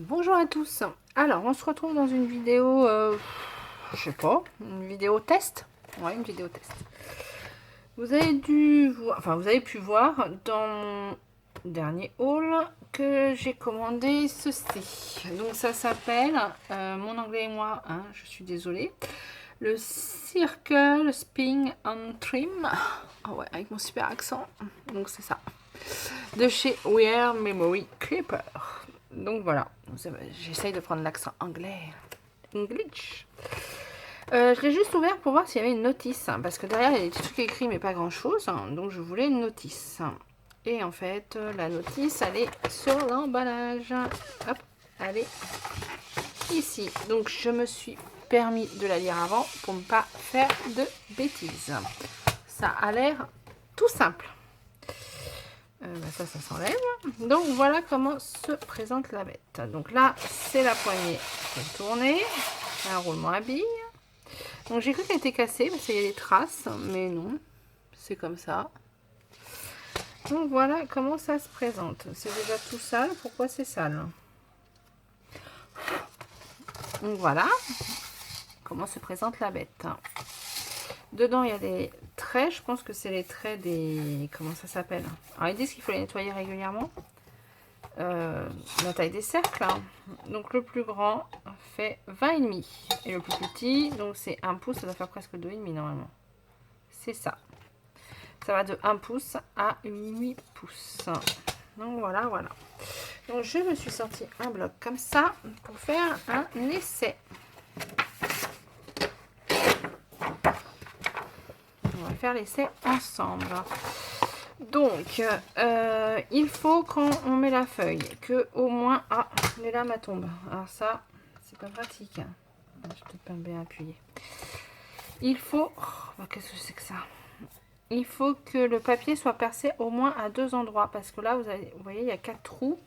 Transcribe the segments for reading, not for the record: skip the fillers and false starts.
Bonjour à tous. Alors, on se retrouve dans une vidéo, je sais pas, une vidéo test. Ouais, une vidéo test. Vous avez dû voir, enfin, vous avez pu voir dans mon dernier haul que j'ai commandé ceci. Donc, ça s'appelle, mon anglais et moi, hein, je suis désolée, le Circle Spin and Trim. Ah ouais, avec mon super accent. Donc, c'est ça. De chez Wear Memory Clipper. Donc voilà, j'essaye de prendre l'accent anglais. English. Je l'ai juste ouvert pour voir s'il y avait une notice. Parce que derrière, il y a des petits trucs écrits, mais pas grand chose. Donc je voulais une notice. Et en fait, la notice, elle est sur l'emballage. Hop, elle est ici. Donc je me suis permis de la lire avant pour ne pas faire de bêtises. Ça a l'air tout simple. Ça s'enlève. Donc voilà comment se présente la bête. Donc là, c'est la poignée qui est tournée, un roulement à billes. Donc j'ai cru qu'elle était cassée parce qu'il y a des traces, mais non, c'est comme ça. Donc voilà comment ça se présente. C'est déjà tout sale. Pourquoi c'est sale? Donc voilà comment se présente la bête. Dedans, il y a des traits. Je pense que c'est les traits des... Comment ça s'appelle? Alors, ils disent qu'il faut les nettoyer régulièrement. La taille des cercles. Donc, le plus grand fait 20,5. Et le plus petit, donc c'est 1 pouce. Ça doit faire presque 2,5 normalement. C'est ça. Ça va de 1 pouce à 8 pouces. Donc, voilà, voilà. Donc, je me suis sorti un bloc comme ça pour faire un essai. On va faire l'essai ensemble. Donc, il faut quand on met la feuille que au moins... Ah, les lames tombent. Alors ça, c'est pas pratique. Je vais peut-être pas bien appuyer. Il faut... Oh, qu'est-ce que c'est que ça? Il faut que le papier soit percé au moins à 2 endroits. Parce que là, vous voyez, il y a 4 trous.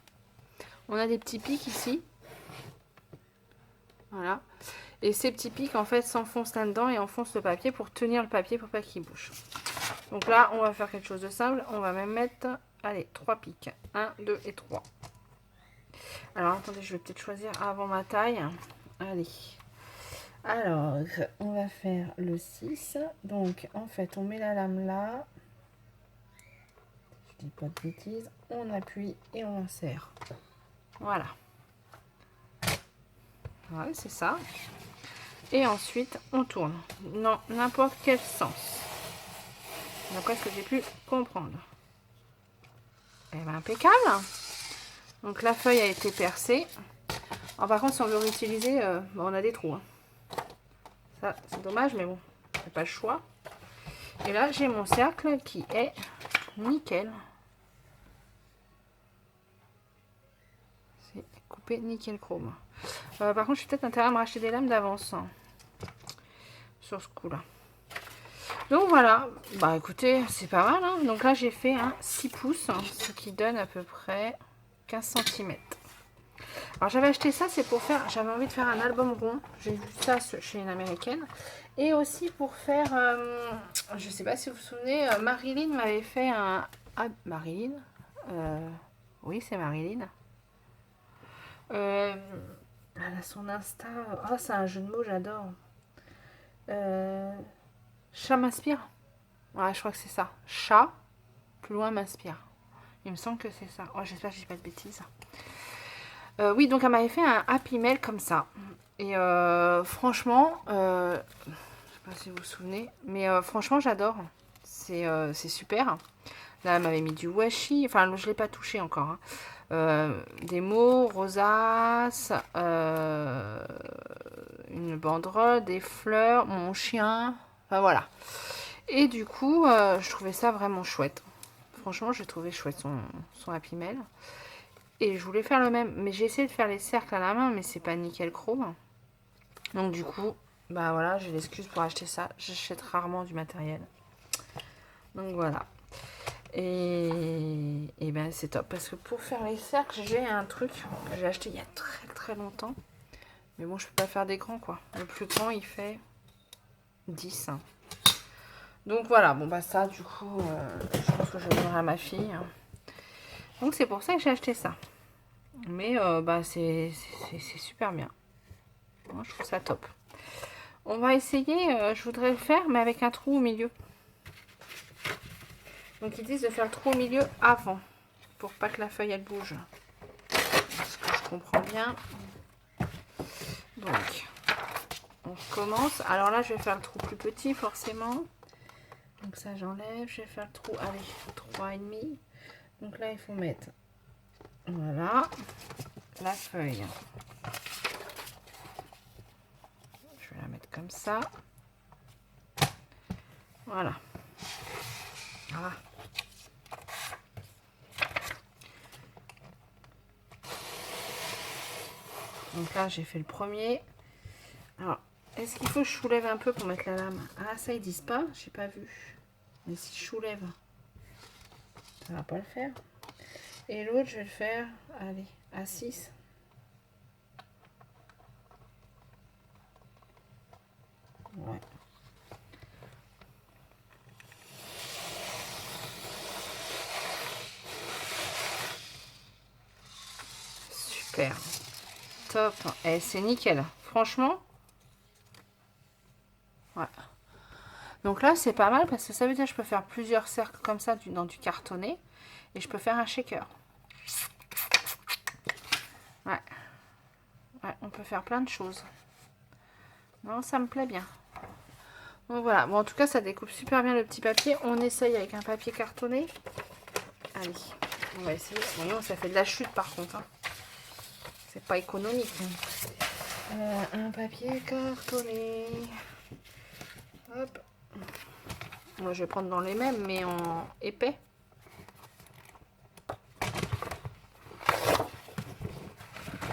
On a des petits pics ici. Voilà. Et ces petits pics, en fait, s'enfoncent là-dedans et enfoncent le papier pour tenir le papier pour pas qu'il bouge. Donc là, on va faire quelque chose de simple. On va même mettre, allez, 3 pics. 1, 2 et 3. Alors, attendez, je vais peut-être choisir avant ma taille. Allez. Alors, on va faire le 6. Donc, en fait, on met la lame là. Je dis pas de bêtises. On appuie et on insère. Voilà. Ouais, c'est ça. Et ensuite, on tourne. Dans n'importe quel sens. D'après ce que j'ai pu comprendre. Et bien, impeccable. Donc, la feuille a été percée. Alors, par contre, si on veut réutiliser, on a des trous. Hein. Ça, c'est dommage, mais bon, c'est pas le choix. Et là, j'ai mon cercle qui est nickel. C'est coupé nickel chrome. Par contre, je suis peut-être intérêt à me racheter des lames d'avance. Hein, sur ce coup-là. Donc voilà, bah écoutez, c'est pas mal. Hein. Donc là, j'ai fait un 6 pouces, hein, ce qui donne à peu près 15 cm. Alors j'avais acheté ça, c'est pour faire, j'avais envie de faire un album rond. J'ai vu ça chez une américaine. Et aussi pour faire, je sais pas si vous vous souvenez, Marilyn m'avait fait un... Ah, Marilyn oui, c'est Marilyn. Elle a son Insta. Oh, c'est un jeu de mots, j'adore. Chat m'inspire. Ouais, je crois que c'est ça. Chat, plus loin m'inspire. Il me semble que c'est ça. Oh, j'espère que je dis pas de bêtises. Oui, donc elle m'avait fait un Happy Mail comme ça. Et franchement, je sais pas si vous vous souvenez, mais franchement, j'adore. C'est super. Là, elle m'avait mis du washi. Enfin, je ne l'ai pas touché encore. Hein. Des mots, rosace, une banderole, des fleurs, mon chien. Enfin, voilà. Et du coup, je trouvais ça vraiment chouette. Franchement, j'ai trouvé chouette son Happy Mail. Et je voulais faire le même. Mais j'ai essayé de faire les cercles à la main, mais c'est pas nickel chrome. Donc du coup, bah voilà, j'ai l'excuse pour acheter ça. J'achète rarement du matériel. Donc voilà. Et ben c'est top. Parce que pour faire les cercles, j'ai un truc que j'ai acheté il y a très très longtemps. Mais bon, je peux pas faire des grands quoi. Le plus grand, il fait 10. Donc voilà, bon bah ça du coup, je pense que je le donnerai à ma fille. Donc c'est pour ça que j'ai acheté ça. Mais bah, c'est super bien. Moi, je trouve ça top. On va essayer, je voudrais le faire, mais avec un trou au milieu. Donc ils disent de faire le trou au milieu avant, pour pas que la feuille elle bouge. Ce que je comprends bien. Donc, on recommence. Alors là, je vais faire le trou plus petit, forcément. Donc ça, j'enlève. Je vais faire le trou, allez, 3,5. Donc là, il faut mettre, voilà, la feuille. Je vais la mettre comme ça. Voilà. Voilà. Donc là, j'ai fait le premier. Alors, est-ce qu'il faut que je soulève un peu pour mettre la lame? Ah, ça, ils disent pas. J'ai pas vu. Mais si je soulève, ça va pas le faire. Et l'autre, je vais le faire, allez, à 6. Ouais. Super. Top. Et c'est nickel. Franchement. Ouais. Donc là, c'est pas mal parce que ça veut dire que je peux faire plusieurs cercles comme ça dans du cartonné. Et je peux faire un shaker. Ouais. Ouais, on peut faire plein de choses. Non, ça me plaît bien. Donc voilà. Bon, en tout cas, ça découpe super bien le petit papier. On essaye avec un papier cartonné. Allez, on va essayer. Voyons, ça fait de la chute par contre. Hein. C'est pas économique. Hein. Un papier cartonné. Hop. Moi, je vais prendre dans les mêmes, mais en épais.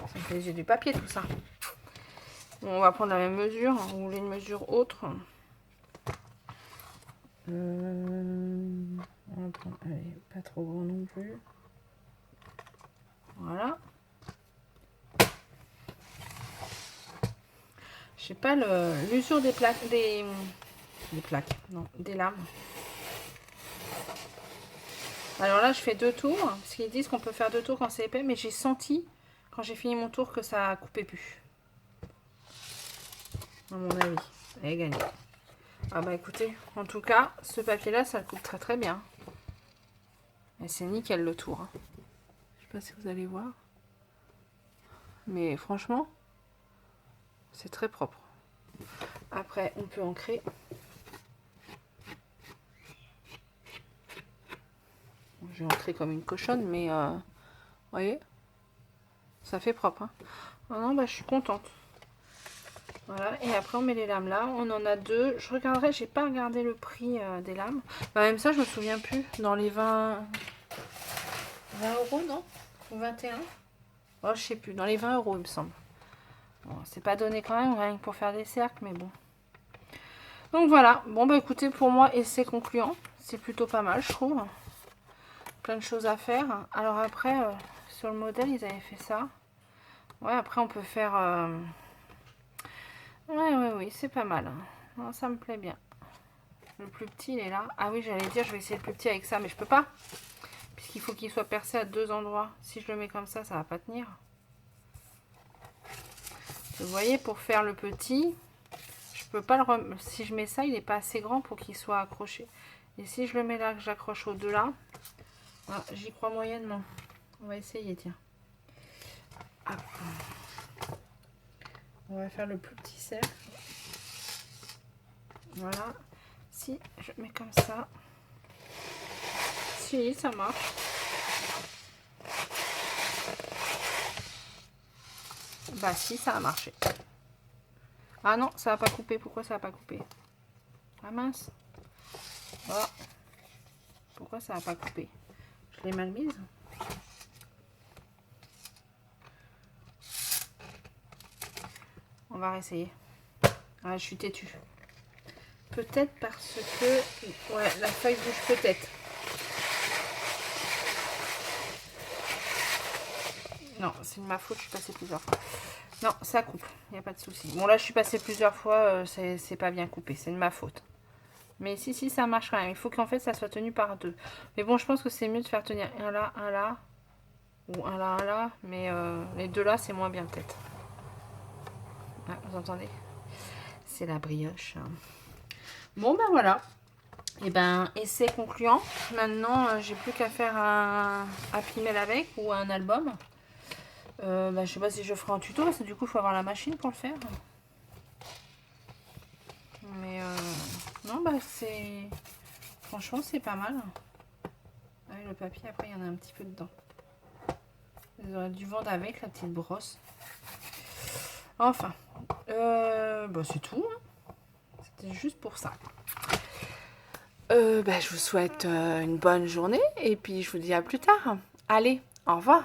Ça fait du papier tout ça. Bon, on va prendre la même mesure. Vous voulez une mesure autre? On va prendre, allez, pas trop grand non plus. Voilà. Je sais pas l'usure des plaques, des plaques, non, des lames. Alors là, je fais 2 tours, parce qu'ils disent qu'on peut faire 2 tours quand c'est épais, mais j'ai senti, quand j'ai fini mon tour, que ça coupait plus. À mon avis, elle est gagnée. Ah bah écoutez, en tout cas, ce papier-là, ça le coupe très très bien. Et c'est nickel le tour. Hein. Je sais pas si vous allez voir. Mais franchement, c'est très propre. Après, on peut ancrer. J'ai ancré comme une cochonne, mais vous voyez, ça fait propre. Hein. Ah non, bah je suis contente. Voilà, et après on met les lames là. On en a 2. Je regarderai, j'ai pas regardé le prix des lames. Bah, même ça, je me souviens plus. Dans les 20 euros, non? Ou 21? Oh, je sais plus. Dans les 20 euros, il me semble. Bon, c'est pas donné quand même, rien que pour faire des cercles, mais bon. Donc voilà. Bon, bah écoutez, pour moi, essai concluant. C'est plutôt pas mal, je trouve. Plein de choses à faire. Alors après, sur le modèle, ils avaient fait ça. Ouais, après, on peut faire... Ouais, oui, c'est pas mal. Non, ça me plaît bien. Le plus petit, il est là. Ah oui, j'allais dire, je vais essayer le plus petit avec ça, mais je peux pas. Puisqu'il faut qu'il soit percé à 2 endroits. Si je le mets comme ça va pas tenir. Vous voyez, pour faire le petit, je peux pas le remettre. Si je mets ça, il n'est pas assez grand pour qu'il soit accroché. Et si je le mets là, que j'accroche au delà, ah, j'y crois moyennement. On va essayer, tiens. Hop. On va faire le plus petit cercle. Voilà. Si je mets comme ça. Si, ça marche. Bah si, ça a marché. Ah non, ça va pas couper. Pourquoi ça va pas couper? Ah mince. Oh. Pourquoi ça va pas couper? Je l'ai mal mise. On va réessayer. Ah, je suis têtue. Peut-être parce que... Ouais, la feuille bouge peut-être. Non, c'est de ma faute, je suis passée plusieurs fois. Non, ça coupe, il n'y a pas de souci. Bon, là, je suis passée plusieurs fois, c'est pas bien coupé, c'est de ma faute. Mais si, ça marche quand même. Il faut qu'en fait, ça soit tenu par 2. Mais bon, je pense que c'est mieux de faire tenir un là, ou un là, mais les deux là, c'est moins bien peut-être. Ah, vous entendez? C'est la brioche. Bon, ben voilà. Et ben, essai concluant. Maintenant, j'ai plus qu'à faire un Happy Mail avec ou un album. Je sais pas si je ferai un tuto parce que du coup, il faut avoir la machine pour le faire. Mais non, bah c'est... Franchement, c'est pas mal. Ah, le papier, après, il y en a un petit peu dedans. Vous aurez dû vendre avec la petite brosse. Enfin, c'est tout. Hein. C'était juste pour ça. Je vous souhaite une bonne journée et puis je vous dis à plus tard. Allez, au revoir.